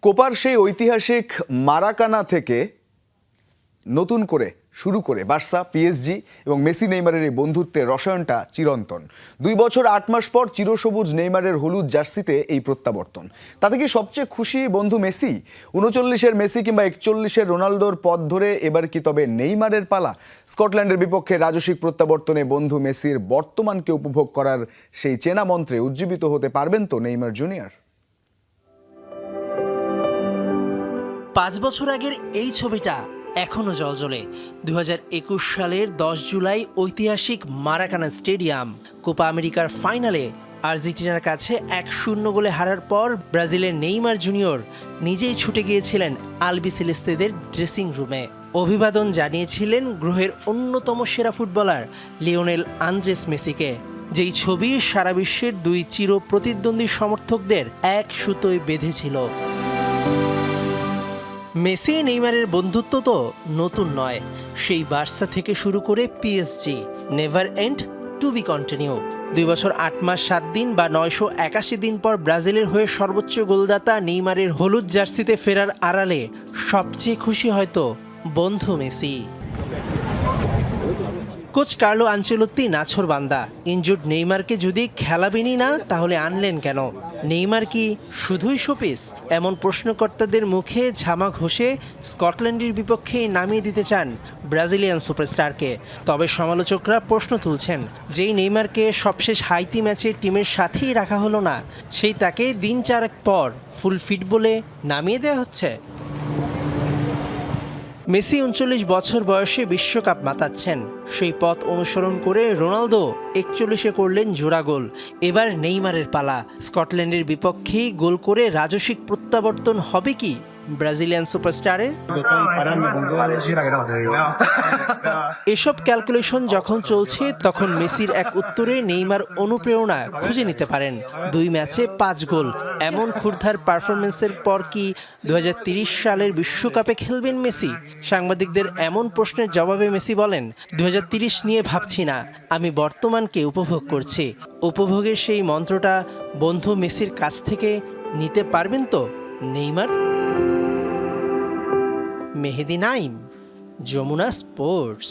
কোপার সেই ঐতিহাসিক মারাকানা থেকে নতুন করে শুরু করে বার্সা, পিএসজি এবং মেসি নেইমারের এই বন্ধুত্বের রসায়নটা চিরন্তন। 2 বছর 8 মাস পর চিরসবুজ নেইমারের হলুদ জার্সিতে এই প্রত্যাবর্তন। তাতে কি সবচেয়ে খুশি বন্ধু মেসি? 39-এর মেসি কিংবা 41-এর রোনালদোর পথ ধরে এবার কি তবে নেইমারের পালা? স্কটল্যান্ডের বিপক্ষে রাজসিক প্রত্যাবর্তনে বন্ধু মেসির বর্তমানকে উপভোগ করার সেই চেনা মন্ত্রে উজ্জীবিত হতে পারবেন তো নেইমার জুনিয়র? 5 বছর আগের এই ছবিটা এখনো জ্বলজ্বলে। 2021 সালের 10 জুলাই ঐতিহাসিক মারাকানা স্টেডিয়াম। কোপা আমেরিকার ফাইনালে আর্জেন্টিনার কাছে 1-0 গোলে হারার পর ব্রাজিলের নেইমার জুনিয়র নিজেই ছুটে গিয়েছিলেন আলবিসেলেস্তেদের ড্রেসিং রুমে। অভিবাদন জানিয়েছিলেন গ্রহের অন্যতম সেরা ফুটবলার লিওনেল আন্দ্রেস মেসিকে, যেই ছবি সারা বিশ্বের দুই চির প্রতিদ্বন্দ্বী সমর্থকদের এক সুতোয় বেঁধেছিল। মেসি নেইমারের বন্ধুত্ব তো নতুন নয়, সেই বার্সা থেকে শুরু করে PSG, never end to be continue. 2 বছর 8 মাস 7 দিন বা 981 দিন পর ব্রাজিলের হয়ে সর্বোচ্চ গোলদাতা নেইমারের হলুদ জার্সিতে ফেরার আড়ালে সবচেয়ে খুশি হয়তো বন্ধু মেসি। কোচ কার্লো আনচেলত্তি নাছোড়বান্দা। ইনজুর্ড নেইমারকে যদি খেলাবেনই না তাহলে আনলেন কেন? নেইমার কি শুধুই শোপিস? এমন প্রশ্নকর্তাদের মুখে ঝামা ঘষে স্কটল্যান্ডের বিপক্ষে নামিয়ে দিতে চান ব্রাজিলিয়ান সুপারস্টারকে। তবে সমালোচকরা প্রশ্ন তুলছেন, যেই নেইমারকে সবশেষ হাইতি ম্যাচে টিমের সাথেই রাখা হলো না, সেই তাকে দিন 4 পর ফুল ফিট বলে নামিয়ে দেওয়া হচ্ছে। মেসি 39 বছর বয়সে বিশ্বকাপ মাতাচ্ছেন। সেই পথ অনুসরণ করে রোনালদো 41-এ করলেন জোড়া গোল। এবার নেইমারের পালা। স্কটল্যান্ডের বিপক্ষেই গোল করে রাজসিক প্রত্যাবর্তন হবে কি ব্রাজিলিয়ান সুপারস্টারের? এসব ক্যালকুলেশন যখন চলছে তখন মেসির এক উত্তরে নেইমার অনুপ্রেরণা খুঁজে নিতে পারেন। 2 ম্যাচে 5 গোল, এমন ক্ষুরধার পারফরমেন্সের পর কি 2030 সালের বিশ্বকাপে খেলবেন মেসি? সাংবাদিকদের এমন প্রশ্নের জবাবে মেসি বলেন, 2030 নিয়ে ভাবছি না, আমি বর্তমানকে উপভোগ করছি। উপভোগের সেই মন্ত্রটা বন্ধু মেসির কাছ থেকে নিতে পারবেন তো নেইমার? মেহেদি নাইম, যমুনা স্পোর্টস।